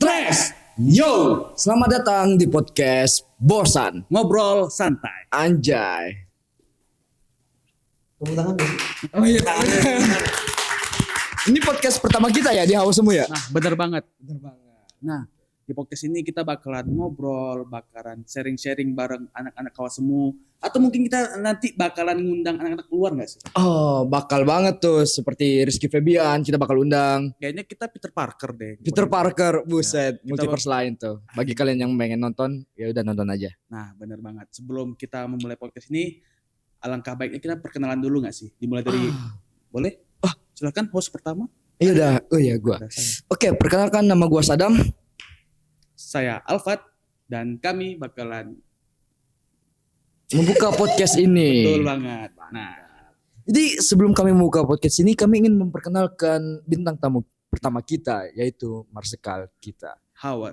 Tres, yo, selamat datang di podcast Bosan Ngobrol santai. Anjay. Tepuk tangan dong. Oh iya. Ini podcast pertama kita ya di Hawa Semu ya? Nah, bener banget. Nah, di podcast ini kita bakalan ngobrol, bakalan sharing-sharing bareng anak-anak Kawasemu. Atau mungkin kita nanti bakalan ngundang anak-anak keluar gak sih? Oh, bakal banget tuh seperti Rizky Febian kita bakal undang. Kayaknya kita Peter Parker deh. Peter Parker, buset, kita multiverse lain tuh. Bagi kalian yang pengen nonton, ya udah nonton aja. Nah, bener banget. Sebelum kita memulai podcast ini, alangkah baiknya kita perkenalan dulu gak sih? Dimulai dari, boleh? Silakan host pertama. Iya udah, oh iya gua. Ada saya. Oke, perkenalkan nama gua Sadam. Saya Alfat dan kami bakalan Membuka podcast ini. betul banget. Nah, Jadi sebelum kami membuka podcast ini, kami ingin memperkenalkan bintang tamu pertama kita, yaitu Marsekal kita.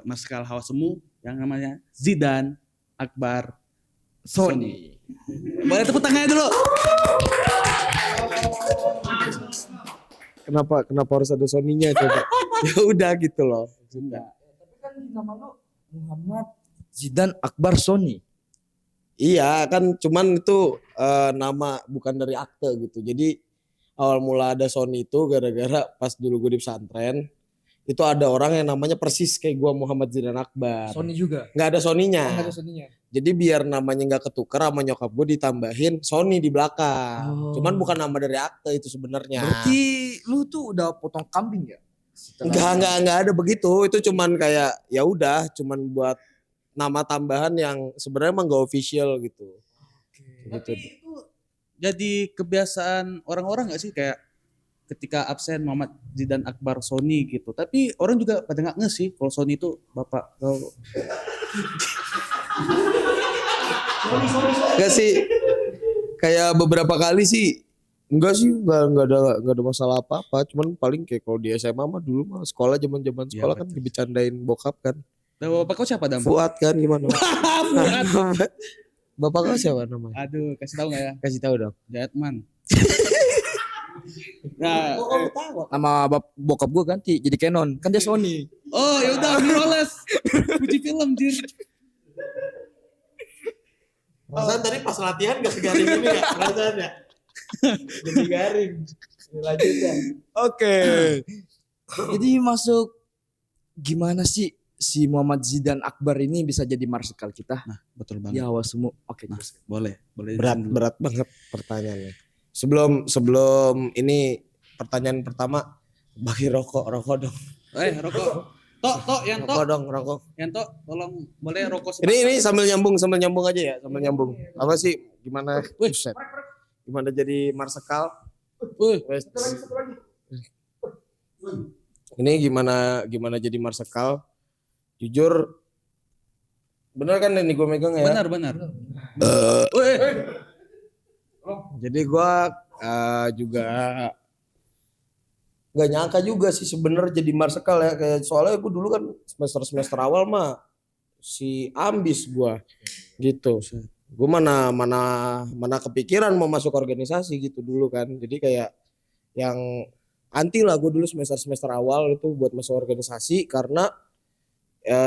Marsekal Kawasemu yang namanya Zidan Akbar Sony. Boleh tepuk tangannya dulu. Kenapa harus ada Sony-nya coba? Ya udah gitu loh. Tapi kan nama lu Muhammad Zidan Akbar Sony. Iya kan cuman itu nama bukan dari akte gitu. Jadi awal mula ada Sony itu gara-gara pas dulu gue di pesantren itu ada orang yang namanya persis kayak gue Muhammad Zidan Akbar. Sony juga. Nggak ada Sony-nya. Nggak ada Sony-nya. Jadi biar namanya nggak ketukar sama nyokap gue ditambahin Sony di belakang. Oh. Cuman bukan nama dari akte itu sebenarnya. Berarti lu tuh udah potong kambing ya? Enggak ada begitu. Itu cuman kayak ya udah cuman buat nama tambahan yang sebenarnya emang gak official gitu. Tapi itu jadi kebiasaan orang-orang gak sih kayak ketika absen Muhammad Zidan Akbar Sony gitu. Tapi orang juga pada nggak nge sih kalau Sony itu bapak. Enggak sih. Kayak beberapa kali sih enggak sih enggak ada masalah apa-apa. Cuman paling kayak kalau di SMA mah dulu mah sekolah zaman-zaman Iya, sekolah kan betul. dibecandain bokap kan. Nah, bapak kau siapa Dam? Fuad kan gimana? Fuad. Bapak kau siapa namanya? Aduh, kasih tahu nggak ya? Kasih tahu dong. Jatman. Nah, Nama bokap gua ganti jadi Canon. Kan dia Sony. oh ya udah mirrorless. Fuji film jir. Perasaan tadi pas latihan gak segaring ini ya? Perasaan ya? Jadi garing. Lanjut ya. Oke. Jadi masuk gimana sih si Muhammad Zidan Akbar ini bisa jadi marsekal kita? Nah, betul Di banget. Hawa Semu. Oke, Nah, terus. boleh Berat banget pertanyaannya. Sebelum ini pertanyaan pertama bagi rokok dong. Rokok. Tok, Yanto. Rokok dong, rokok. Yanto, tolong boleh rokok Ini sambil nyambung aja ya, sambil nyambung. Apa sih gimana? Wih. Buset. Gimana jadi marsekal? Wih, Wes. Ini gimana jadi marsekal? Jujur bener kan ini gue megang ya? benar. Wih. Jadi gue juga nggak nyangka juga sih sebenarnya jadi marsekal ya, kayak soalnya gue dulu kan semester awal mah si ambis gue gitu. Gue mana kepikiran mau masuk organisasi gitu dulu kan. Jadi kayak yang anti lah gue dulu semester awal itu buat masuk organisasi karena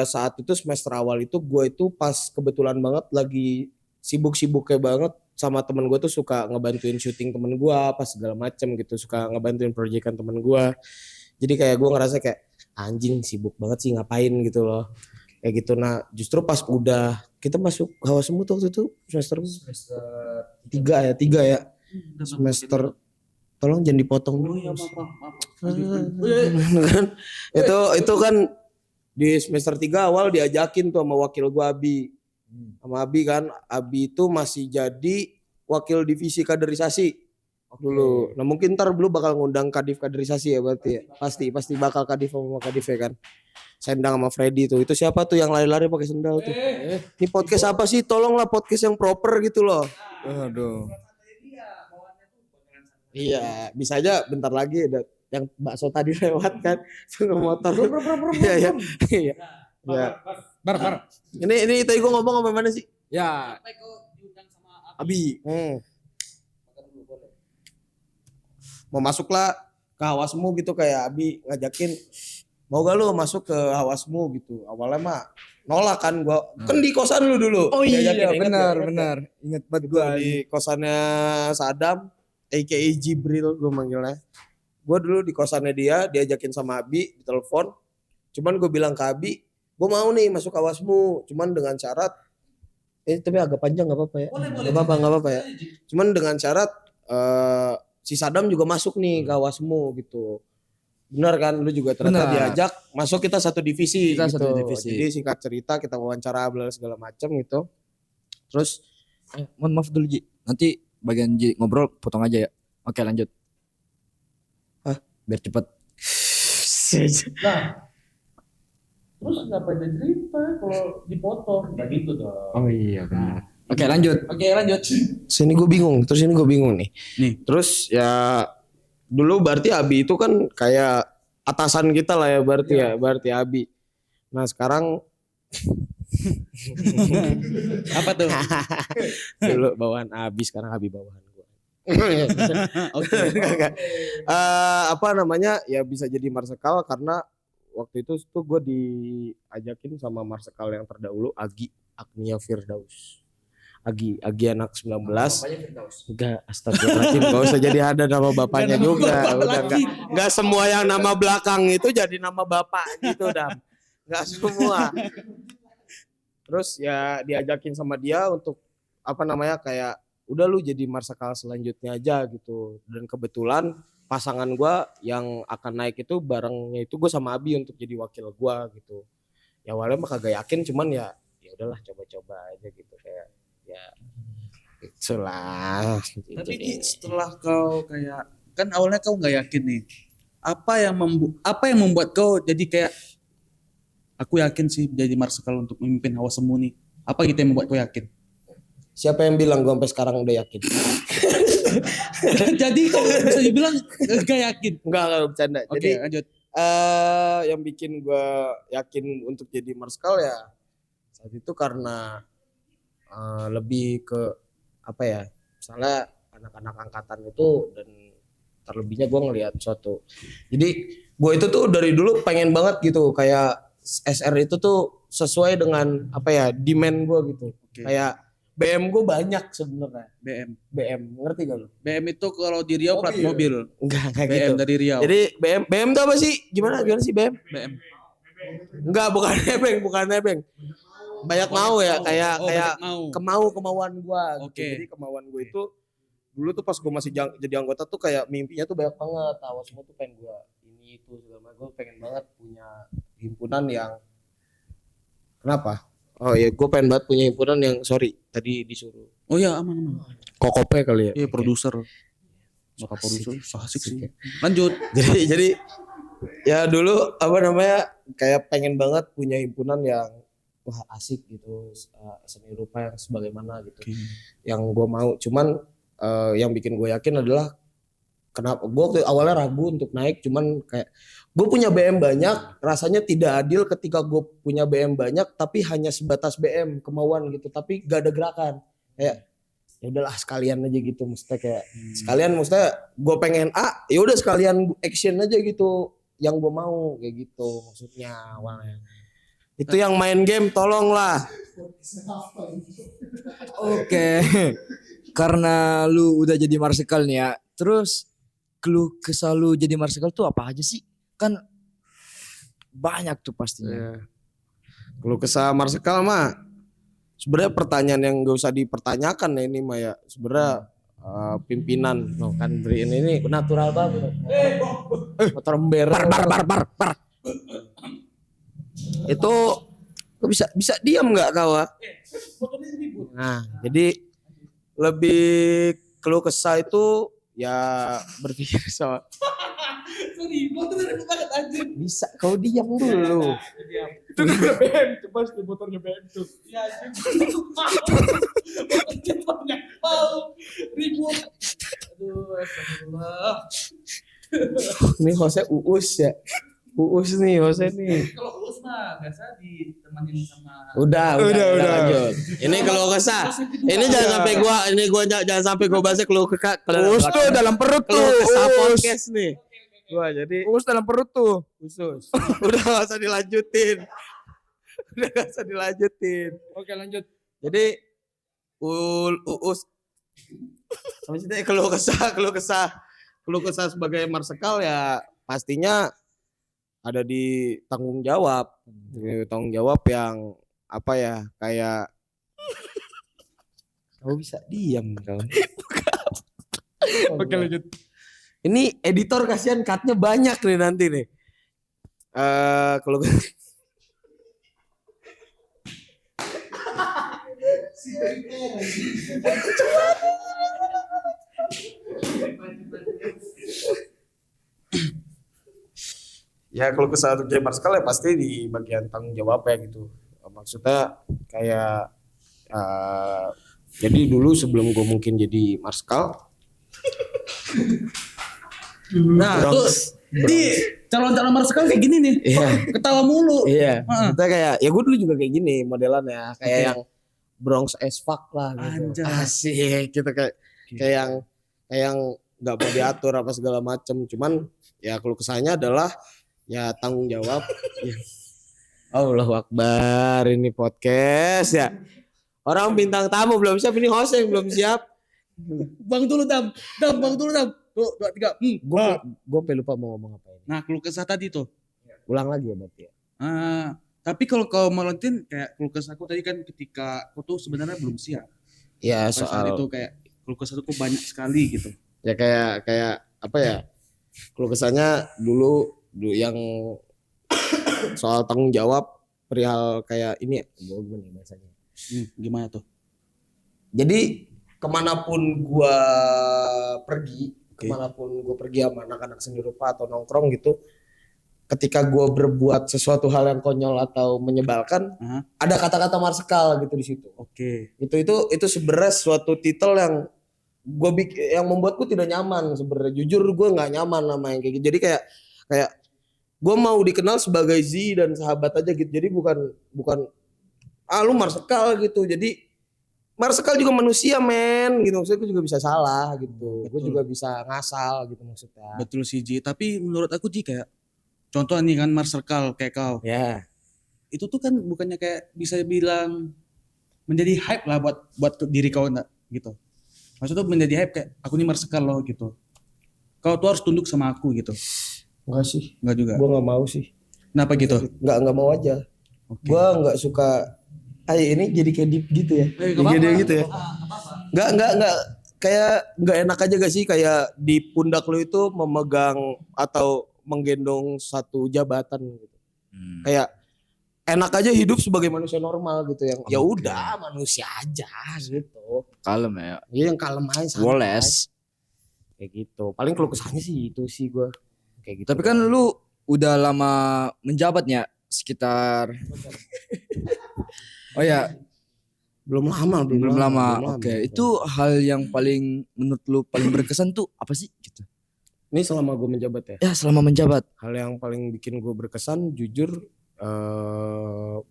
saat itu semester awal itu gue itu pas kebetulan banget lagi sibuk-sibuknya banget sama temen gue tuh suka ngebantuin syuting temen gue pas segala macem gitu, suka ngebantuin proyekan temen gue. Jadi kayak gue ngerasa kayak anjing sibuk banget sih ngapain gitu loh kayak gitu. Nah justru pas udah kita masuk Hawa Semu tuh waktu itu semester 3 ya semester, tolong jangan dipotong dulu. Itu kan di semester 3 awal diajakin tuh sama wakil gue Abi. Sama Abi kan, Abi itu masih jadi wakil divisi kaderisasi dulu. Nah mungkin ntar dulu bakal ngundang kadif kaderisasi ya berarti ya. Pasti bakal kadif sama kadif ya kan. Sendang sama Freddy tuh. Itu siapa tuh yang lari-lari pakai sendal tuh? Ini podcast apa sih? Tolonglah podcast yang proper gitu loh. Aduh. Iya, bisa aja bentar lagi ada yang bakso tadi lewat kan. Sama motor. Iya. Bar. Ini tadi gue ngomong apa mana sih? Ya, Sampai kau diundang sama Abi. Mau masuklah ke Hawa Semu gitu kayak Abi ngajakin mau gak lu masuk ke Hawasmu gitu. Awalnya mah nolak kan gua. Kan di kosan lu dulu. Oh iya Diajakin, ingat benar gak? benar. Ingat banget Itu gua. di kosannya Sadam, aka Jibril gue manggilnya. Gue dulu di kosannya dia, diajakin sama Abi di telepon. Cuman gue bilang ke Abi, gue mau nih masuk Hawasmu, cuman dengan syarat, tapi agak panjang nggak apa-apa ya? Nggak apa-apa ya. Cuman dengan syarat si Sadam juga masuk nih ke Hawasmu gitu. Benar kan, lu juga ternyata Benar. diajak masuk, kita satu divisi Kita gitu. satu divisi. Jadi singkat cerita kita wawancara bla segala macam gitu. Terus Mohon maaf dulu Ji. Nanti bagian Ji ngobrol potong aja ya. Oke lanjut. Hah? Biar cepet. Nah, terus kenapa ada cerita kalau dipotong? Gak gitu dong. Oh iya benar. Oke lanjut. Oke lanjut. Sini gue bingung, nih. Nih. Terus ya dulu berarti Abi itu kan kayak atasan kita lah ya berarti ya, berarti Abi. Nah sekarang Apa tuh? dulu bawahan Abi, sekarang Abi bawahan gue. Oke. Apa namanya ya bisa jadi marsekal karena waktu itu tuh gue diajakin sama marsekal yang terdahulu Agi Agnia Firdaus. Agi anak 19. Enggak, astagfirullahaladzim, gak usah jadi ada nama bapaknya juga. Udah enggak semua yang nama belakang itu jadi nama bapak gitu, Dam. Enggak semua. Terus ya diajakin sama dia untuk apa namanya kayak udah lu jadi marsekal selanjutnya aja gitu. Dan kebetulan pasangan gua yang akan naik itu barengnya itu gue sama Abi untuk jadi wakil gua gitu. Ya awalnya mah kagak yakin, cuman ya udahlah coba-coba aja gitu kayak ya itulah. Tapi Ji, setelah kau kayak kan awalnya kau nggak yakin nih. Apa yang membuat kau jadi kayak aku yakin sih jadi marsekal untuk memimpin Hawasmu nih. Apa gitu yang membuat kau yakin? Siapa yang bilang gua sampai sekarang udah yakin? Jadi kau bisa dibilang gak yakin. Enggak bercanda. Oke, Jadi lanjut. yang bikin gua yakin untuk jadi marsekal ya saat itu karena lebih ke apa ya, misalnya anak-anak angkatan itu dan terlebihnya gue ngelihat suatu, jadi gue itu tuh dari dulu pengen banget gitu kayak SR itu tuh sesuai dengan apa ya demand gue gitu. Oke. Kayak BM gue banyak sebenarnya. BM Ngerti gak lu? BM itu kalau di Riau plat mobil. Enggak kayak BM gitu. dari Riau. Jadi BM itu apa sih? Gimana sih BM? BM. Enggak, bukan nebeng. Banyak mau ya kayak kemauan gua gitu. Oke. Jadi kemauan gua itu dulu tuh pas gua masih jadi anggota tuh kayak mimpinya tuh banyak banget. Hawasmu tuh pengen gua ini itu segala macam. Gua pengen banget punya himpunan yang kenapa? Oh ya, gua pengen banget punya himpunan yang tadi disuruh. Oh ya aman. Kokope kali ya. Iya produser. Maka produser asik sih. Lanjut. Jadi ya dulu apa namanya kayak pengen banget punya himpunan yang wah asik gitu, seni rupa yang sebagaimana gitu. Oke. Yang gue mau, cuman yang bikin gue yakin adalah kenapa gue waktu awalnya ragu untuk naik, cuman kayak gue punya BM banyak, rasanya tidak adil ketika gue punya BM banyak tapi hanya sebatas BM kemauan gitu, tapi gak ada gerakan. Kayak ya udahlah sekalian aja gitu, maksudnya kayak sekalian, maksudnya gue pengen A, ya udah sekalian action aja gitu yang gue mau kayak gitu maksudnya awalnya. Itu yang main game tolonglah. Oke. Karena lu udah jadi marsekal nih ya. Terus keluh kesah lu jadi marsekal tuh apa aja sih? Kan banyak tuh pastinya. Kalau kesah marsekal mah sebenarnya pertanyaan yang gak usah dipertanyakan ya ini mah ya. Sebenarnya pimpinan kan beri ini natural banget. Motor ember. Par. Itu kok bisa diam nggak kau? Nah, jadi lebih keluh kesah itu ya berpikir sama. Bisa kau diam dulu. Itu kan BM, coba di motornya BM tuh. Iya, motornya mau ribut. Aduh, astagfirullah. Ini Jose Uus ya. Uus nih Jose nih. Kalau Uus mah biasa ditemenin sama Udah lanjut. Ini kalau kesah. Ini jangan sampai jangan sampai gua bahasnya kalau Uus tuh dalam perut tuh. Kesah podcast nih. gua. Jadi Uus dalam perut tuh. khusus. Udah gak usah dilanjutin. Udah gak usah dilanjutin. Oke lanjut. Jadi Uus maksudnya keluh kesah sebagai marsekal ya pastinya ada di tanggung jawab. Tanggung jawab yang apa ya, kayak kamu bisa diam kawan. Oke lanjut. Ini editor kasihan cutnya banyak nih nanti nih. Kalau ya kalau kesal untuk jadi marskal ya pasti di bagian tanggung jawab ya gitu. Maksudnya kayak jadi dulu sebelum gue mungkin jadi marskal. Nah, tuh di calon-calon marsekal kayak gini nih. Iya. Ketawa mulu. Iya. Heeh. Kita kayak ya gue dulu juga kayak gini modelannya, kayak Oke. yang Bronx as fuck lah gitu. Anjay. Asik gitu kayak yang nggak mau diatur apa segala macem. Cuman ya kalau kesannya adalah ya tanggung jawab. Ya. Allahu Akbar, ini podcast ya. Orang bintang tamu belum siap, ini host yang belum siap. Bang dulu Dam. Bang dulu Dam. Tuh, 2, 3. Gue lupa mau ngomong apa ini. Nah, keluh kesah tadi tuh. Ulang lagi ya berarti ya. Tapi kalau kau melantin kayak keluh kesah aku tadi kan ketika aku tuh sebenarnya belum siap. Ya Pada saat soal itu kayak keluh kesah aku banyak sekali gitu. ya kayak apa ya? Kalau kesannya dulu yang soal tanggung jawab perihal kayak ini gue gimana bahasanya. Gimana tuh? Jadi kemanapun gue pergi, kemanapun gue pergi sama anak-anak seni rupa atau nongkrong gitu, ketika gue berbuat sesuatu hal yang konyol atau menyebalkan, ada kata-kata marsekal gitu di situ. Oke. Itu sebenarnya suatu titel yang yang membuatku tidak nyaman sebenarnya. Jujur gue nggak nyaman sama yang kayak gitu. Jadi kayak gue mau dikenal sebagai Z dan sahabat aja gitu. Jadi bukan lu marsekal gitu. Jadi marsekal juga manusia men gitu. Maksudnya gue juga bisa salah gitu. Gue juga bisa ngasal gitu maksudnya. Betul sih Ji. Tapi menurut aku Ji kayak contoh nih kan marsekal kayak kau. Ya. Itu tuh kan bukannya kayak bisa bilang menjadi hype lah buat diri kau enggak gitu. Maksudnya menjadi hype kayak aku nih marsekal loh gitu. Kau tuh harus tunduk sama aku gitu. Enggak sih. Enggak juga. Gue nggak mau sih. Kenapa gitu? Nggak mau aja. Oke. Gue nggak suka. Ini jadi kayak deep gitu ya. Jadi gitu ya. Nggak kayak nggak enak aja gak sih kayak di pundak lu itu memegang atau menggendong satu jabatan gitu. Kayak enak aja hidup sebagai manusia normal gitu yang ya udah manusia aja gitu. Kalem ya. Iya yang kalem aja santai. Woles. Kayak gitu. Paling keluh kesahnya sih itu sih gue kayak gitu. Tapi kan lu udah lama menjabatnya sekitar. Oh ya, belum lama. belum lama. Oke, itu hal yang paling menurut lu paling berkesan tuh apa sih gitu? Ini selama gue menjabat ya. Ya, selama menjabat. Hal yang paling bikin gue berkesan jujur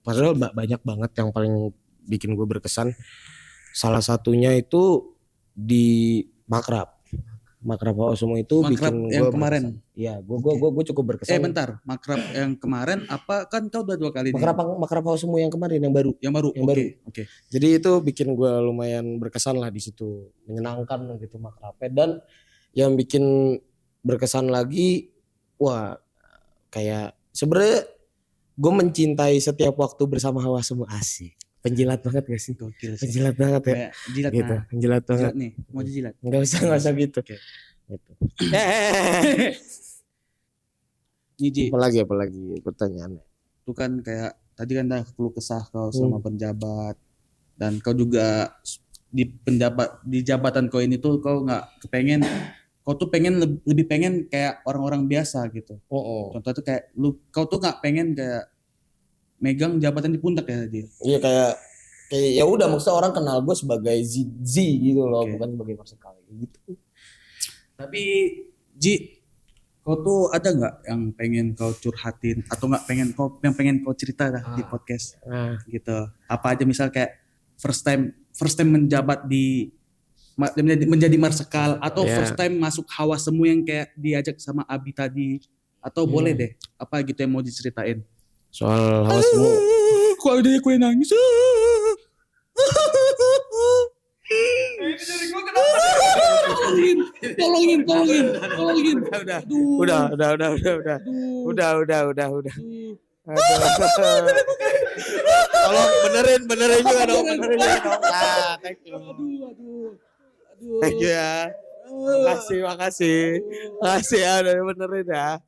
padahal banyak banget yang paling bikin gue berkesan. Salah satunya itu di Makrab semua itu Makrab bikin yang gue kemarin. Iya, gue cukup berkesan. Bentar, Makrab yang kemarin apa kan kau udah 2 kali nih? Makrab semua yang kemarin yang baru. Yang baru. Oke. Jadi itu bikin gue lumayan berkesan lah di situ, menyenangkan gitu Makrabnya. Dan yang bikin berkesan lagi, wah kayak sebenarnya gue mencintai setiap waktu bersama Hawa semua. Asik. Penjilat banget gak sih? Gokil sih. Penjilat banget ya. Kayak jilat Gitu, nah. penjilat banget. Jilat nih, mau jilat. Enggak usah gitu. Oke. Gitu. Ji, Apalagi pertanyaannya. itu kan kayak tadi kan dah keluh kesah kau sama penjabat dan kau juga di jabatan kau ini tuh kau nggak kepengen, kau tuh pengen lebih pengen kayak orang-orang biasa gitu. Contoh tuh kayak kau tuh nggak pengen kayak megang jabatan di pundak ya dia. Iya kayak ya udah maksudnya orang kenal gue sebagai Z gitu loh, Oke. bukan sebagai marsekal gitu. Tapi Ji, kau tuh ada nggak yang pengen kau curhatin atau nggak pengen kau cerita dah di podcast Nah, gitu? Apa aja misal kayak first time menjabat di menjadi marsekal atau Iya. first time masuk hawa semu yang kayak diajak sama Abi tadi atau boleh deh apa gitu yang mau diceritain Soal hawa semu. kok ada aku yang nangis tolongin Udah. Aduh. Udah. Aduh. Udah. Aduh. Tolong benerin juga dong. Nah, thank you. Aduh. Thank you ya. Makasih ya udah benerin ya.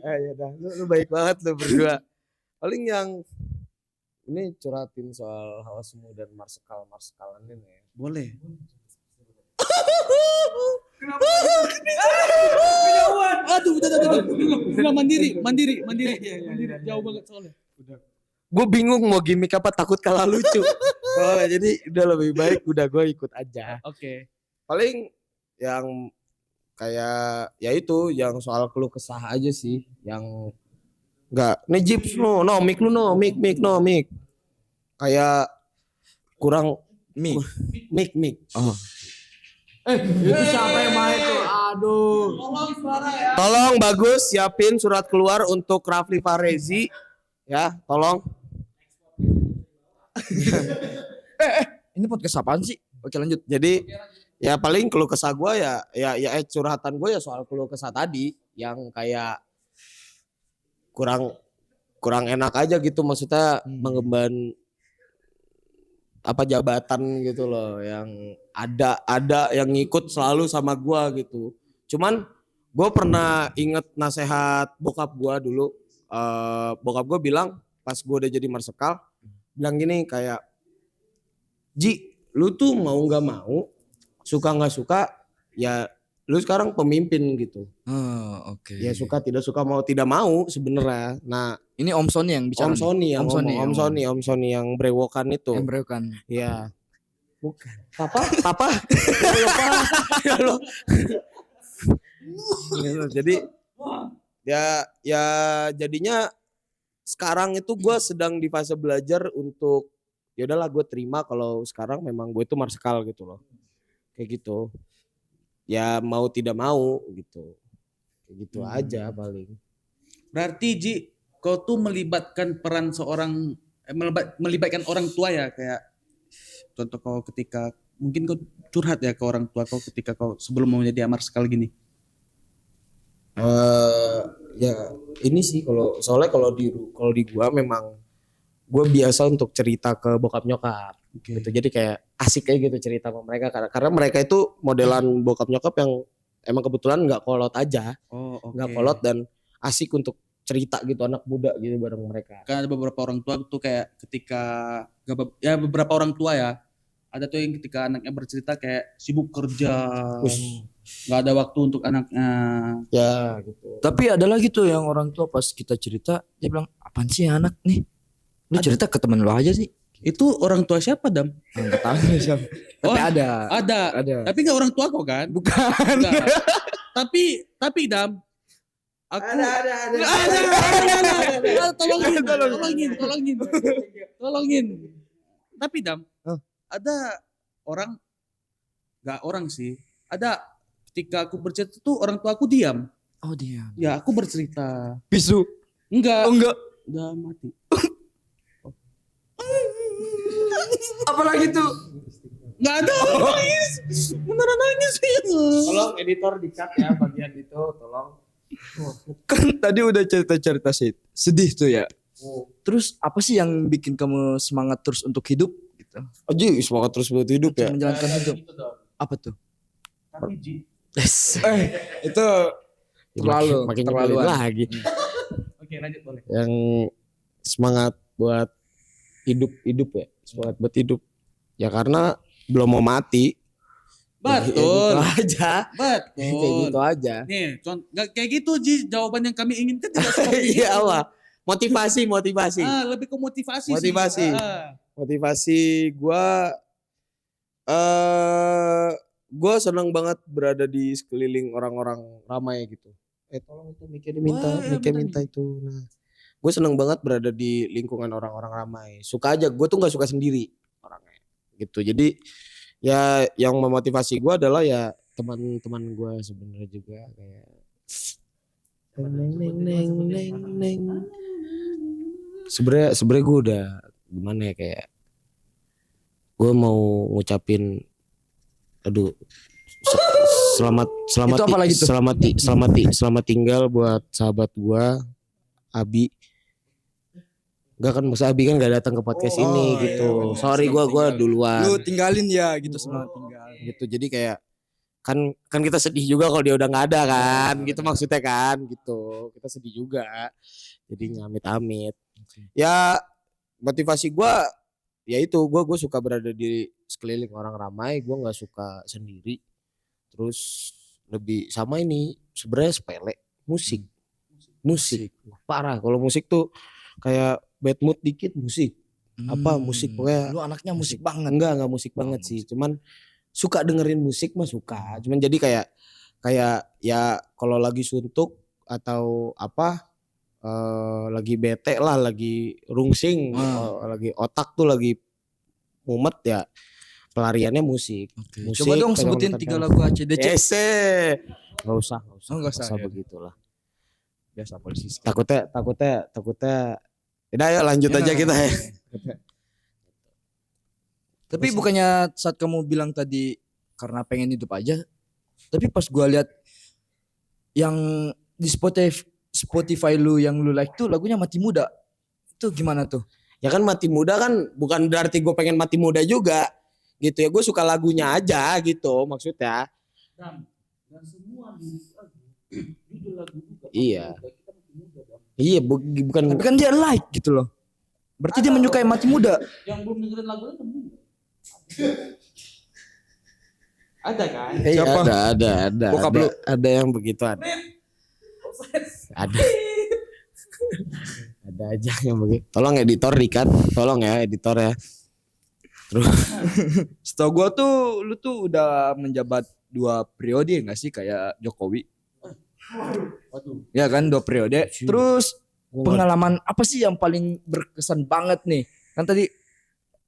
Ya udah, lu baik banget lu berdua. Paling yang ini curhatin soal hawa semu dan marsekalan ini ya. Boleh. Aduh, udah mandiri. Jauh banget soalnya. Gue bingung mau gimmick apa, takut kalah lucu. Jadi udah lebih baik udah gue ikut aja. Oke. Paling yang kayak ya itu yang soal keluh kesah aja sih, yang enggak nih Jips no mic lu no mic kayak kurang Mic. mic. Oh. Itu siapa yang main tuh? Aduh. Tolong Bagus siapin surat keluar untuk Rafli Farezi ya, tolong. Ini podcast apaan sih? Oke lanjut. Jadi ya paling keluh kesah gue ya curhatan gue ya soal keluh kesah tadi yang kayak kurang enak aja gitu, maksudnya mengemban apa jabatan gitu loh, yang ada yang ngikut selalu sama gua gitu. Cuman gue pernah inget nasehat bokap gua dulu. Bokap gua bilang pas gua udah jadi marsekal, bilang gini kayak, Ji, lu tuh mau nggak mau, suka nggak suka, ya lu sekarang pemimpin gitu. Oh, oke. Ya suka tidak suka mau tidak mau sebenarnya. Nah, Ini Om Sony yang bicara. Om Sony yang Om Sony, ngomong. Om Sony yang brewokan itu. Yang berewokan. Iya. Bukan. Papa. Ya lo. Jadi ya jadinya sekarang itu gue sedang di fase belajar untuk ya udahlah gue terima kalau sekarang memang gue itu marsekal gitu loh. Kayak gitu. Ya mau tidak mau gitu. Kayak gitu aja paling. Berarti Ji, kau tuh melibatkan peran seorang melibatkan orang tua ya, kayak contoh kau ketika mungkin kau curhat ya ke orang tua kau ketika kau sebelum mau menjadi marsekal gini. Ya ini sih soalnya kalau di gua memang gua biasa untuk cerita ke bokap nyokap gitu, jadi kayak asik kayak gitu cerita sama mereka karena mereka itu modelan bokap nyokap yang emang kebetulan nggak kolot aja, Oh, oke. nggak kolot dan asik untuk cerita gitu, anak muda gitu bareng mereka. Kan ada beberapa orang tua tuh kayak ketika beberapa orang tua ya, ada tuh yang ketika anaknya bercerita kayak sibuk kerja, nggak ada waktu untuk anaknya. Ya gitu. Tapi ada lagi tuh yang orang tua pas kita cerita dia bilang apaan sih anak nih? Lu cerita ke temen lu aja sih. Itu orang tua siapa, Dam? Enggak tahu siapa. Tapi Oh, ada. Ada. Tapi nggak orang tua kau kan? Bukan. Enggak. tapi Dam, aku Ada. Tolongin. Tapi Dam, Hah? ada orang, nggak orang sih. Ada ketika aku bercerita tuh orang tua aku diam. Oh dia. Ya aku bercerita. Bisu. Enggak. Oh enggak. Udah mati. Apalagi tuh? Nggak ada. Nangis. Beneran nangis. Tolong editor di-cut ya bagian itu, tolong. Kan tadi udah cerita-cerita sedih tuh ya. Oh. Terus apa sih yang bikin kamu semangat terus untuk hidup gitu? Aji, semangat terus buat hidup ya. Menjalankan hidup. Apa tuh? Tapi Ji. Yes. Itu terlalu makin terlaluan. lagi. Oke, lanjut boleh. Yang semangat buat hidup ya, semangat buat hidup. Ya karena belum mau mati. Betul. Ya, gitu aja. Betul. Kayak gitu aja. Nih, nggak kayak gitu Ji, jawaban yang kami inginkan tidak seperti Iya itu. Allah. Motivasi. Lebih ke motivasi sih. Motivasi. Motivasi gua senang banget berada di sekeliling orang-orang ramai gitu. Tolong itu minta itu. Nah, gue seneng banget berada di lingkungan orang-orang ramai. Suka aja, gue tuh nggak suka sendiri orangnya gitu. Jadi Ya yang memotivasi gue adalah ya teman-teman gue sebenarnya juga kayak neng. Sebenarnya gue udah gimana ya, kayak gue mau ngucapin aduh se- selamat Itu apa lagi tuh? selamat tinggal buat sahabat gue Abi. Enggak kan, masa Abi kan gak datang ke podcast ini gitu. iya, Sorry gue duluan Lu tinggalin ya gitu, selamat tinggal. gitu. Jadi kayak kan kita sedih juga kalau dia udah nggak ada kan, gitu maksudnya kan, gitu kita sedih juga, jadi amit-amit. Ya motivasi gue ya itu, gue suka berada di sekeliling orang ramai, gue nggak suka sendiri. Terus lebih sama ini sebenarnya sepele, musik parah. Kalau musik tuh kayak bad mood dikit musik, apa musik pokoknya. Lu anaknya musik banget. Enggak musik banget sih, cuman suka dengerin musik mah suka. Cuman jadi kayak ya kalau lagi suntuk atau apa lagi bete lah, lagi rungsing, lagi otak tuh lagi mumet ya, pelariannya musik. Musik. Coba dong sebutin 3 lagu ACDC. Nggak usah Nggak usah ya. begitulah. Biasa polisi. Takutnya. Udah ayo lanjut aja kita ya. Tapi bukannya saat kamu bilang tadi karena pengen hidup aja, tapi pas gua lihat yang di Spotify lu yang lu like tuh lagunya Mati Muda. Itu gimana tuh? Ya kan mati muda kan bukan berarti gue pengen mati muda juga gitu ya, gue suka lagunya aja gitu maksudnya. Dan semua judul lagu juga. Iya. Iya bukan. Tapi kan dia like gitu loh. Berarti dia menyukai Mati Muda. Yang belum dengerin lagunya temen. Ada kan? Siapa? Ada. Bokap lu. Ada yang begitu ada. Ada. Ada aja yang begitu. Tolong editor dikat, tolong ya editor ya. Terus Setahu gua tuh lu tuh udah menjabat 2 periode enggak sih kayak Jokowi? Ya kan 2 periode. Terus pengalaman apa sih yang paling berkesan banget nih? Kan tadi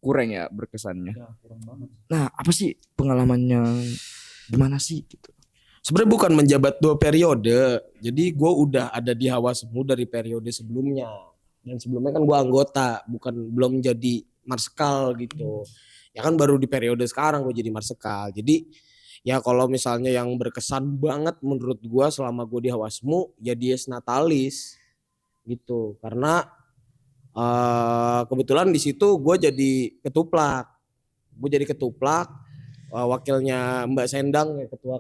kurang ya berkesannya. Ya, kurang banget. Nah, apa sih pengalamannya gimana sih gitu? sebenarnya bukan menjabat 2 periode. Jadi gue udah ada di Hawasmu dari periode sebelumnya. Dan sebelumnya kan gue anggota, belum jadi marsekal gitu. Ya kan baru di periode sekarang gue jadi marsekal. Jadi ya kalau misalnya yang berkesan banget menurut gue selama gue di Hawasmu ya Dies Natalis gitu. Karena kebetulan di situ gue jadi ketuplak. Wakilnya Mbak Sendang ya, ketua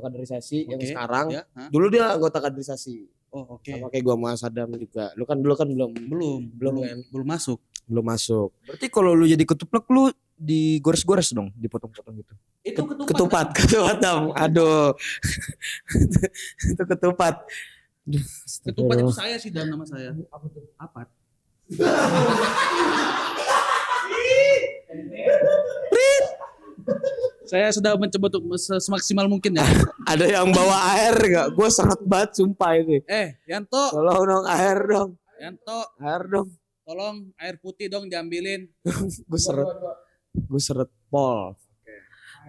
kaderisasi yang sekarang. Ya, dulu dia anggota kaderisasi. Oh, oke. Sama kayak gua sama Sadam juga. Lu kan dulu kan Belum masuk. belum masuk. Berarti kalau lu jadi ketuplak lu digores-gores dong, dipotong-potong gitu. Itu Ketupat Dam. Aduh. Itu ketupat. Ketupat itu saya sih, dan nama saya. Apa tuh? Apat. Saya sudah mencoba untuk semaksimal mungkin ya. Ada yang bawa air enggak? Gua seret banget sumpah ini. Yanto. Tolong dong air dong. Yanto, Air dong. tolong air putih dong diambilin. Gue seret pol.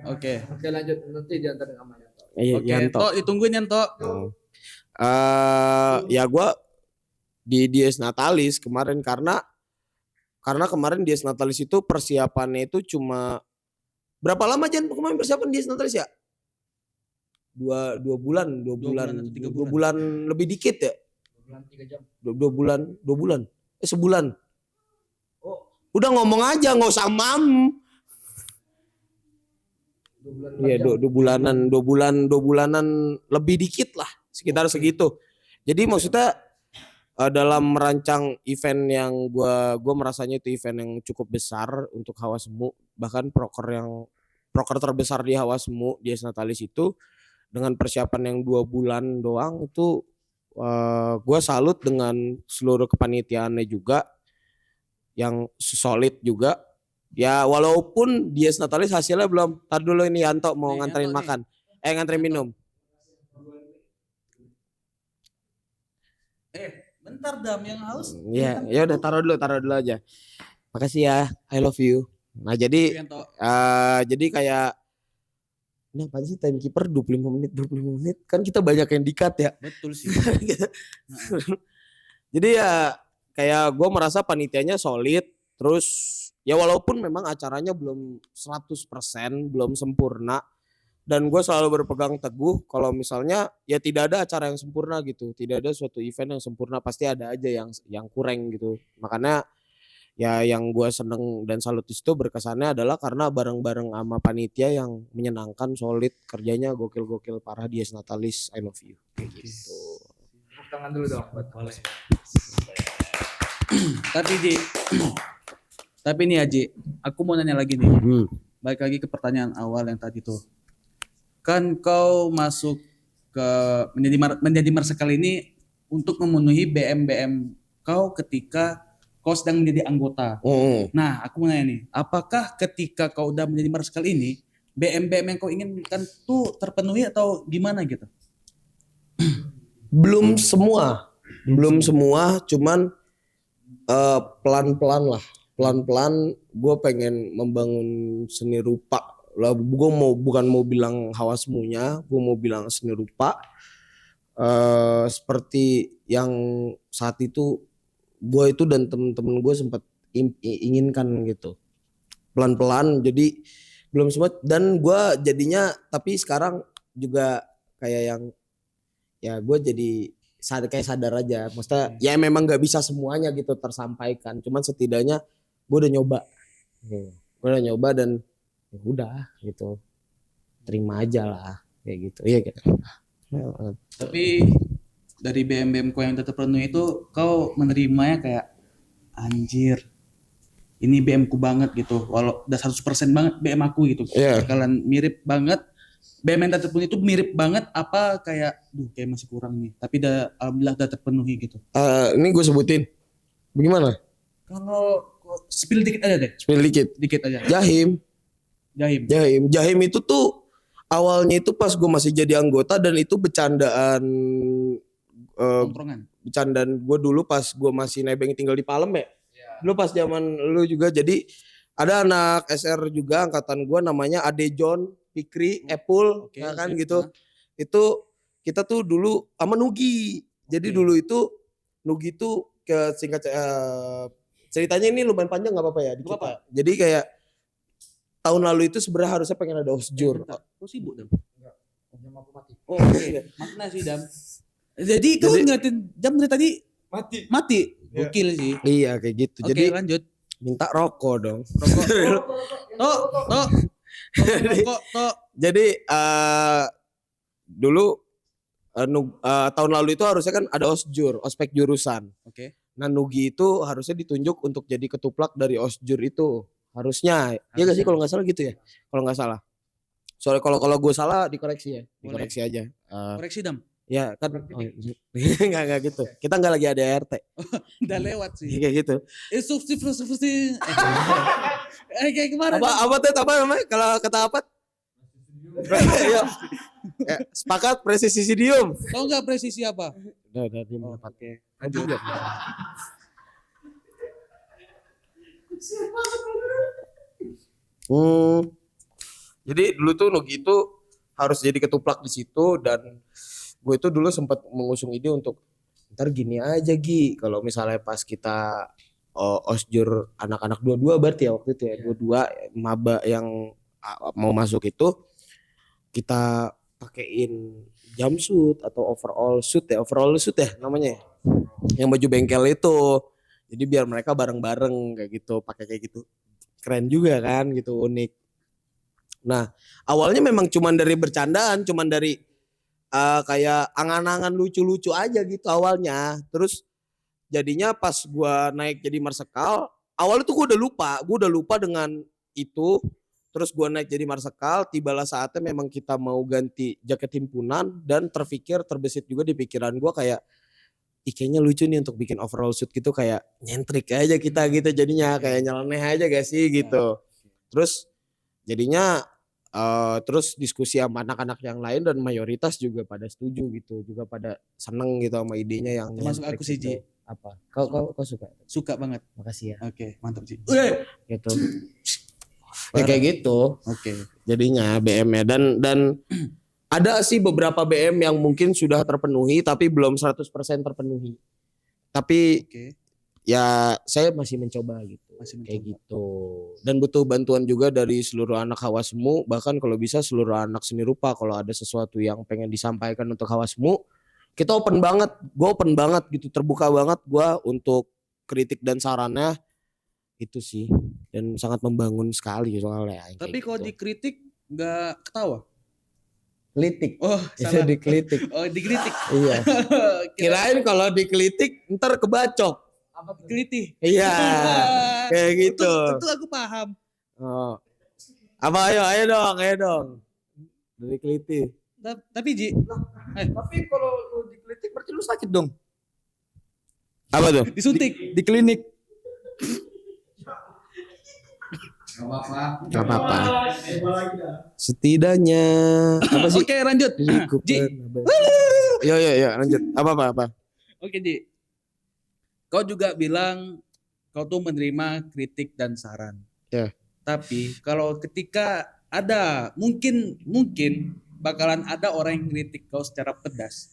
Oke. Oke, lanjut nanti diantarin sama Yanto. Iya, Oke, Yanto. Yanto ditungguin Yanto. Ya gue di Dies Natalis kemarin karena kemarin Dies Natalis itu persiapannya itu cuma berapa lama Jan kemarin persiapan Dies Natalis ya? Dua bulan lebih dikit ya? 2 bulan 3 jam. 2 bulan. Sebulan. Oh, udah ngomong aja nggak usah mam. 2 bulan. Iya, 2 bulanan lebih dikit lah, sekitar segitu. Jadi maksudnya dalam merancang event yang gua merasanya itu event yang cukup besar untuk Hawasmu, bahkan proker terbesar di Hawasmu Dies Natalis itu dengan persiapan yang 2 bulan doang itu gua salut dengan seluruh kepanitiaannya juga yang solid juga. Ya walaupun Dies Natalis hasilnya belum. Tar dulu ini Yanto mau nganterin makan. Nganterin minum. Bentar Dam yang haus. Iya, ya udah taruh dulu aja. Makasih ya. I love you. Nah jadi Yang tau. jadi kayak ini apa sih timekeeper 25 menit kan kita banyak yang di-cut ya. Betul sih. Jadi ya kayak gue merasa panitianya solid. Terus ya walaupun memang acaranya belum 100% belum sempurna. Dan gue selalu berpegang teguh kalau misalnya ya tidak ada acara yang sempurna gitu. Tidak ada suatu event yang sempurna, pasti ada aja yang kurang gitu. Makanya ya yang gue seneng dan salut di situ berkesannya adalah karena bareng-bareng sama panitia yang menyenangkan, solid, kerjanya gokil-gokil parah. Dies Natalis, I love you. Kayak gitu. Tepuk tangan dulu dong buat Boleh. Tapi Ji, tapi nih Aji, aku mau nanya lagi nih. Balik lagi ke pertanyaan awal yang tadi tuh. Kan kau masuk ke menjadi marsekal ini untuk memenuhi BM kau ketika kau sedang menjadi anggota. Nah, aku mau nanya nih, apakah ketika kau udah menjadi marsekal ini, BM yang kau inginkan tuh terpenuhi atau gimana gitu? Belum semua, cuman pelan-pelan lah. Pelan-pelan gue pengen membangun seni rupa. Lah gue bukan mau bilang hawasmunya, gue mau bilang seni rupa. Seperti yang saat itu gue itu dan temen-temen gue sempat inginkan gitu. Pelan-pelan, jadi belum semua. Dan gue jadinya, tapi sekarang juga kayak yang ya gue jadi kayak sadar aja. Maksudnya ya memang gak bisa semuanya gitu tersampaikan. Cuman setidaknya gue udah nyoba. Gue udah nyoba dan ya udah gitu. Terima aja lah kayak gitu. Iya gitu. Tapi dari BM kau yang udah terpenuhi itu kau menerimanya kayak anjir. Ini BM ku banget gitu. Walau udah 100% banget BM aku gitu. Iya. Bakalan mirip banget. BM yang udah terpenuhi itu mirip banget apa kayak kayak masih kurang nih. Tapi alhamdulillah udah terpenuhi gitu. Ini gue sebutin. Bagaimana? Kalau spill dikit aja deh. Spill dikit. Dikit aja. Jahim itu tuh awalnya itu pas gue masih jadi anggota dan itu bercandaan Tongkrongan. gue dulu pas gue masih nebeng tinggal di Palem ya. Dulu pas zaman lu juga, jadi ada anak SR juga angkatan gue namanya Ade John, Fikri, Epul, kan gitu. Itu kita tuh dulu sama Nugi. Jadi dulu itu Nugi tuh ke singkat ceritanya ini lumayan panjang nggak apa-apa ya dikit. Apa? Jadi kayak tahun lalu itu sebenarnya harusnya pengen ada osjur. Kau sibuk Dam? Jam aku mati. Oh oke. Makna sih Dam. Jadi kau ngeliatin jam dari tadi mati. Gokil sih. Iya kayak gitu. Oke, Jadi lanjut. minta rokok dong. Tok. Jadi dulu tahun lalu itu harusnya kan ada osjur, ospek jurusan. Oke. Nah Nugi itu harusnya ditunjuk untuk jadi ketuplak dari osjur itu. Harusnya. Iya gak sih kalau nggak salah gitu ya? Kalau nggak salah. Soalnya kalau gue salah dikoreksi ya. Dikoreksi aja. Koreksi Dam. Ya kan. Enggak gitu. Kita nggak lagi ada RT. Udah lewat sih. Kayak gitu. Substitusi. Kayak kemarin. Apa namanya? Kalau kata apa? Ya, sepakat presisidium. Tahu nggak presisi apa? Udah dia mendapatkan. Lanjut. Jadi dulu tuh Nugi itu harus jadi ketuplak di situ dan gue itu dulu sempat mengusung ide untuk ntar gini aja Gi, kalau misalnya pas kita osjur anak-anak 22 berarti ya waktu itu ya, 22 maba yang mau masuk itu kita pakein jumpsuit atau overall suit ya namanya ya. Yang baju bengkel itu. Jadi biar mereka bareng-bareng kayak gitu, pakai kayak gitu. Keren juga kan gitu, unik. Nah, awalnya memang cuman dari bercandaan, cuman dari kayak angan-angan lucu-lucu aja gitu awalnya. Terus jadinya pas gua naik jadi marsekal, awalnya tuh gua udah lupa dengan itu. Terus gua naik jadi marsekal, tibalah saatnya memang kita mau ganti jaket himpunan dan terbesit juga di pikiran gua kayak kayaknya lucu nih untuk bikin overall suit gitu, kayak nyentrik aja kita gitu jadinya, kayak nyeleneh aja gak sih gitu. Terus jadinya terus diskusi sama anak-anak yang lain dan mayoritas juga pada setuju gitu, juga pada seneng gitu sama idenya yang termasuk aku sih Ji. Apa? Kau suka? Suka banget. Makasih ya. Oke, mantap Ji. Gitu. Ya kayak gitu. Oke. Jadinya BM-nya dan ada sih beberapa BM yang mungkin sudah terpenuhi tapi belum 100% terpenuhi. Tapi Oke. ya saya masih mencoba gitu. Masih Kayak mencoba. gitu. Dan butuh bantuan juga dari seluruh anak Hawasmu, bahkan kalau bisa seluruh anak seni rupa kalau ada sesuatu yang pengen disampaikan untuk Hawasmu, kita open banget. Gue open banget gitu, terbuka banget gue untuk kritik dan sarannya itu sih. Dan sangat membangun sekali soalnya. Tapi kayak kalau gitu. dikritik nggak ketawa. Kritik. Oh, Itu salah. dikritik. Oh, dikritik. Iya. Kirain kalau dikritik ntar kebacok. Dikritik. Iya. Kayak gitu. Tentu aku paham. Oh. Apa ayo dong. Dikritik. Tapi Ji, Tapi kalau lu dikritik berarti lu sakit dong. Apa tuh? disuntik. Di klinik. Gak apa-apa. Setidaknya apa sih? Oke, lanjut. Ji. Yo lanjut. Apa? Oke, Ji. Kau juga bilang kau tuh menerima kritik dan saran. Ya. Tapi kalau ketika ada mungkin bakalan ada orang yang kritik kau secara pedas.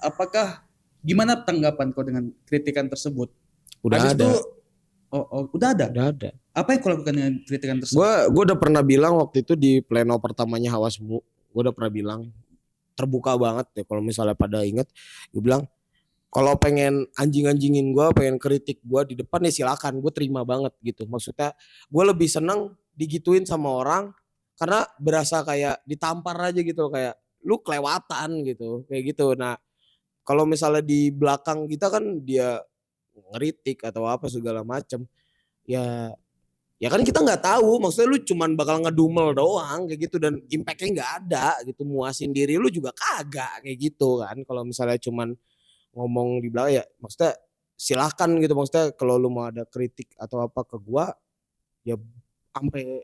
Apakah gimana tanggapan kau dengan kritikan tersebut? Udah Habis ada. itu, udah ada. Udah ada. Apa yang kau lakukan dengan kritikan tersebut? Gue udah pernah bilang waktu itu di pleno pertamanya Hawasmu. Gue udah pernah bilang terbuka banget ya kalau misalnya pada inget. Gue bilang kalau pengen anjing-anjingin gue, pengen kritik gue di depan ya silakan, gue terima banget gitu. Maksudnya gue lebih seneng digituin sama orang karena berasa kayak ditampar aja gitu, kayak lu kelewatan gitu, kayak gitu. Nah kalau misalnya di belakang kita kan dia ngeritik atau apa segala macem, ya kan kita nggak tahu, maksudnya lu cuman bakal ngedumel doang kayak gitu dan impactnya nggak ada gitu, muasin diri lu juga kagak kayak gitu kan. Kalau misalnya cuman ngomong di belakang ya maksudnya silahkan gitu, maksudnya kalau lu mau ada kritik atau apa ke gua ya sampai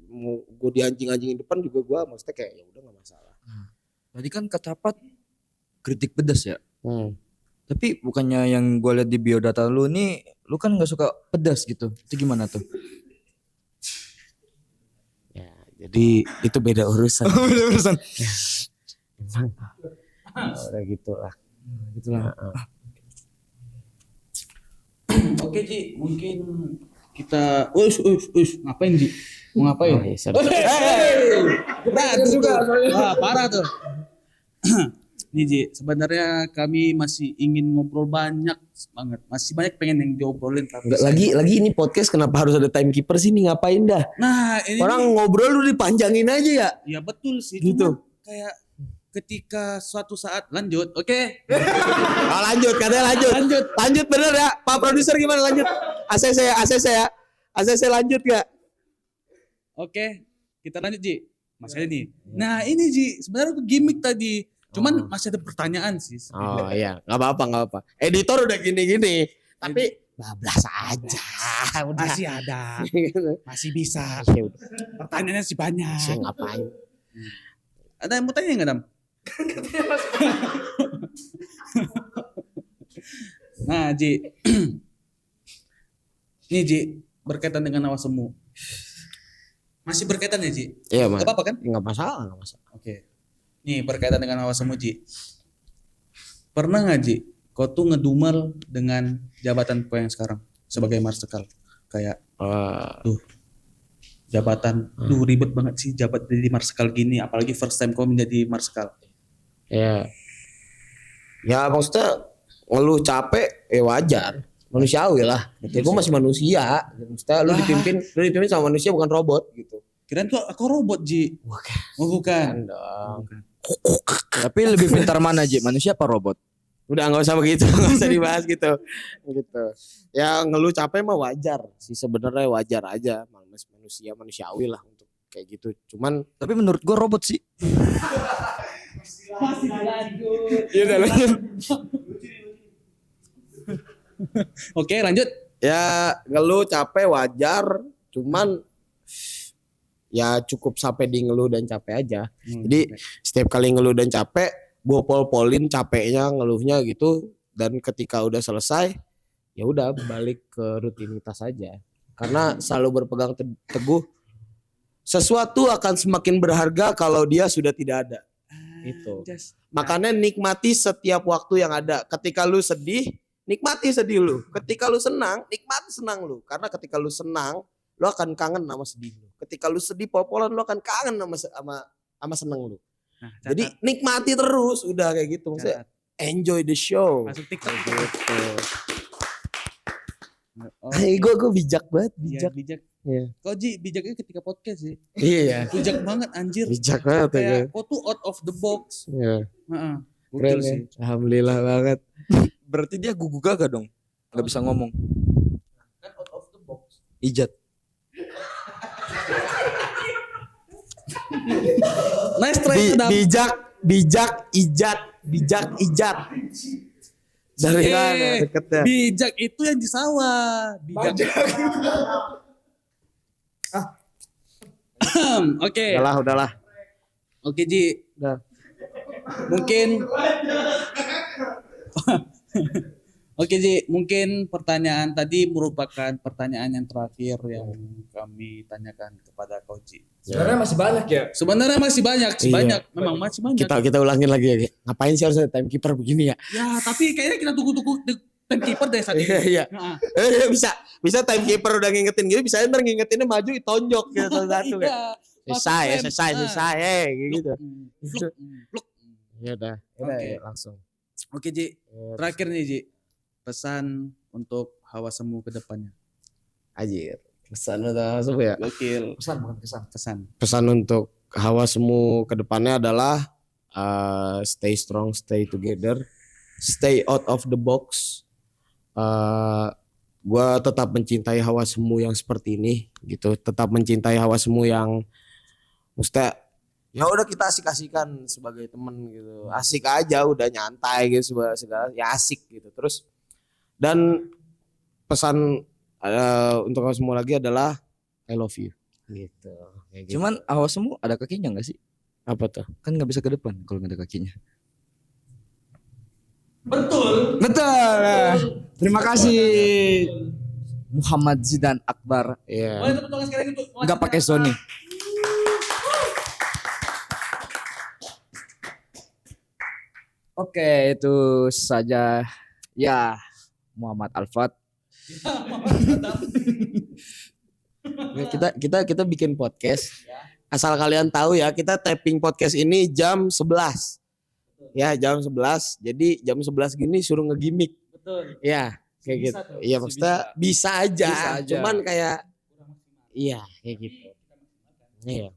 mau gua dianjing-anjingin depan juga gua maksudnya kayak ya udah nggak masalah. Tadi kan kata Pat kritik pedas ya. Tapi bukannya yang gue lihat di biodata lu nih, lu kan nggak suka pedas gitu. Itu gimana tuh? Ya jadi itu beda urusan. Beda urusan. Emang udah gitulah. Gitulah. Oke, Ji, mungkin kita ngapain, Ji? Mau ngapain? Oh, iya, sorry. Berat juga. Wah, parah tuh. Nih, Ji, sebenarnya kami masih ingin ngobrol banyak banget. Masih banyak pengen yang diobrolin tapi Nggak, lagi ini podcast kenapa harus ada timekeeper sih, nih ngapain dah? Nah, ini Orang ngobrol lu dipanjangin aja ya. ya betul sih. Gitu. Cuman kayak ketika suatu saat lanjut, oke. Oh, lanjut katanya lanjut bener ya Pak produser, gimana lanjut ACC ya ACC lanjut gak? Oke, kita lanjut, Ji. Masih ada nih. Nah, ini Ji, sebenarnya aku gimmick tadi. Cuman masih ada pertanyaan sih. Oh iya, nggak apa-apa. Editor udah gini tapi bablas aja udah. Masih ada. Masih bisa. Ya udah, Pertanyaannya sih banyak. saya ngapain? Ada yang mau tanya nggak, Dam? Nah, Ji. Nih, Ji, berkaitan dengan awas semu. Masih berkaitan ya, Ji? Iya mas. Gak apa-apa kan? Nggak masalah. Oke. Nih, berkaitan dengan awas semu, Ji. Pernah nggak, Ji, kau tuh ngedumel dengan jabatan kau yang sekarang sebagai marsekal? Kayak, jabatan, ribet banget sih jabat jadi marsekal gini, apalagi first time kau menjadi marsekal. Ya maksudnya ngeluh capek ya wajar, manusiawi lah. Ya gue masih manusia. Maksudnya lu dipimpin sama manusia bukan robot gitu. Kirain tuh aku robot, Ji. Bukan. Oh, bukan. Dong. Tapi lebih pintar mana Ji? Manusia apa robot? Udah nggak usah begitu, nggak usah dibahas gitu. Ya ngeluh capek mah wajar sih, sebenarnya wajar aja, manusiawi lah untuk kayak gitu. Cuman Tapi menurut gue robot sih. Masih lanjut. ya udah lanjut. Oke, lanjut. Ya ngeluh capek wajar, cuman ya cukup sampai di ngeluh dan capek aja. Jadi setiap kali ngeluh dan capek, gue pol-polin capeknya, ngeluhnya gitu, dan ketika udah selesai ya udah balik ke rutinitas aja. Karena selalu berpegang teguh sesuatu akan semakin berharga kalau dia sudah tidak ada. Itu. Makanya nikmati setiap waktu yang ada. Ketika lu sedih, nikmati sedih lu. Ketika lu senang, nikmati senang lu. Karena ketika lu senang, lu akan kangen sama sedih lu. Ketika lu sedih pol-polan, lu akan kangen sama senang lu. Nah, Jadi nikmati terus, udah kayak gitu. Maksudnya enjoy the show. masuk TikTok. Gitu. Oh, Gue bijak banget, iya, bijak. bijak. Iya. Kau Ji bijaknya ketika podcast sih. Iya. Bijak banget anjir. Bijak banget ya. Kayak kau tuh out of the box. Iya. Heeh. Keren Gokil ya. sih. Alhamdulillah banget. Berarti dia gugu gagah dong. Gak bisa ngomong. Kan out of the box. Ijat. Nice try Adam. Bijak ijat. Dari mana deketnya? Bijak itu yang di sawah. Bijak. Oke. Udahlah. Oke Ji. Udah. Mungkin Oke Ji, mungkin pertanyaan tadi merupakan pertanyaan yang terakhir yang kami tanyakan kepada kau Ji. Sebenarnya masih banyak ya. Sebenarnya masih banyak, Iya. banyak, memang masih banyak. Kita ulangin lagi ya. Ngapain sih harus ada timekeeper begini ya? Ya, tapi kayaknya kita tunggu timekeeper deh saat ini. Iya. Heeh. Bisa timekeeper udah ngingetin gitu, bisa ntar ngingetinnya maju ditonjok gitu satu kan. Iya. Selesai gitu. Pluk. Ya udah, Oke. langsung. Oke Ji, terakhir nih Ji. Pesan untuk Hawa Semu ke depannya. Anjir. Pesan udah langsung ya. Gokil. Pesan bukan kesan. Pesan. Pesan untuk Hawa Semu ke depannya adalah stay strong, stay together, stay out of the box. Gua tetap mencintai Hawa Semu yang seperti ini gitu, tetap mencintai Hawa Semu yang mesti ya udah kita asik-asikan sebagai temen gitu, asik aja udah nyantai gitu segala ya asik gitu. Terus dan pesan untuk Hawa Semu lagi adalah I love you gitu. Kayak gitu. Cuman awas semu ada kakinya gak sih? Apa tuh? Kan gak bisa ke depan kalau gak ada kakinya. Betul. Betul. Terima kasih Muhammad Zidan Akbar. Iya. Boleh tepuk tangan sekali lagi untuk Gak pakai Sony. Oke, itu saja ya Muhammad Alfat. Kita bikin podcast. Asal kalian tahu ya, kita taping podcast ini jam 11. Ya, jam 11. Jadi jam 11 gini suruh ngegimik. Betul. Ya, kayak Bisa gitu. tuh, Iya, maksudnya bisa aja. Bisa aja. Cuman kayak iya, kayak gitu. Iya.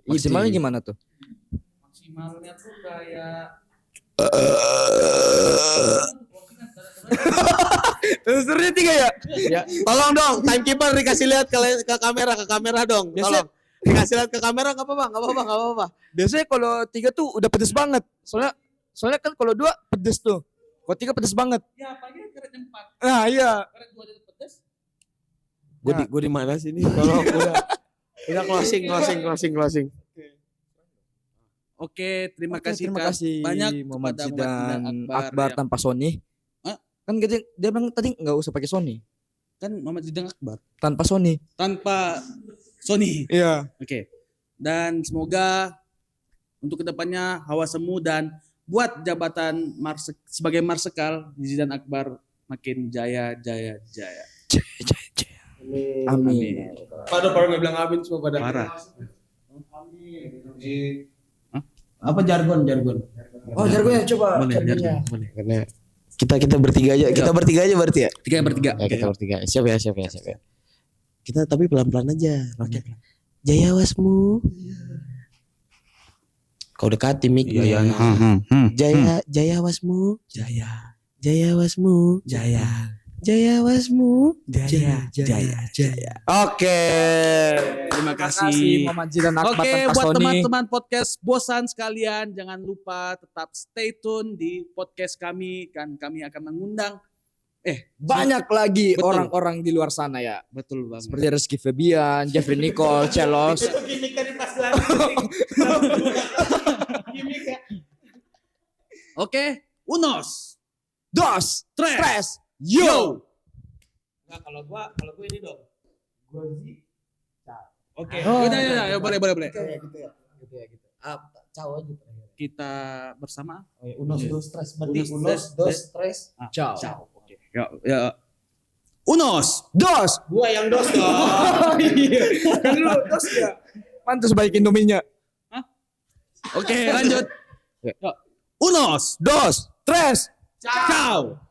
Maksimalnya gimana tuh? Maksimalnya tuh kayak Serunya 3 ya? Ya, tolong dong timekeeper dikasih lihat ke kamera dong. Biasa- Tolong. Dikasih lihat ke kamera enggak apa-apa. Biasanya kalau 3 tuh udah pedes banget. Soalnya kan kalau 2 pedes tuh. Kalau 3 pedes banget. ya paling karetnya 4. Nah, iya. Karet 2 itu pedas. Gue di mana sih ini? Tolong udah closing. Oke, terima kasih terima Kak. kasih Banyak Muhammad kepada Zidan Muhammad Akbar yang- tanpa Sony. Hah? Kan dia bilang tadi nggak usah pakai Sony, kan Muhammad Zidan Akbar tanpa Sony. tanpa Sony. Iya. Oke. Dan semoga untuk kedepannya Hawa Semu dan buat jabatan sebagai Marsekal Zidan Akbar makin jaya. Amin. Pada nggak bilang amin semua pada. Parah. Apa jargon? Oh, jargonnya coba. Boleh, jargonnya. boleh. Karena kita bertiga aja. Kita bertiga aja berarti ya? 3 bertiga. Ya, kita bertiga. Siap ya. Kita tapi pelan-pelan aja. Oke. Jaya Wasmu. Kau dekati mic. Iya. Jaya Wasmu. Jaya Wasmu. Jaya Wasmu. Jaya. Oke. Terima kasih. Muhammad Zidan Akbar Oke, tanpa buat Sony. teman-teman podcast bosan sekalian, jangan lupa tetap stay tune di podcast kami, kan kami akan mengundang. Banyak lagi Betul. orang-orang di luar sana ya. Betul banget. Seperti Rizky Febian, Jeffrey Nicole, Celos. Oke, unos, Dos, tres, Tres, yo. Nah, kalau gua ini dong. Gua Oke. Udah ya, boleh. Gitu ya. Ciao aja terakhir. Kita bersama. Oh, ya, unos dos tres berarti Unos, unos dos tres. Ciao. Ciao. Oke. Ya. Unos. Dos. Gua yang dos dong. Oh iya. Kan lu dos ya. Pantas baik Indominya. Oke, lanjut. Unos. Dos. Tres. Ciao.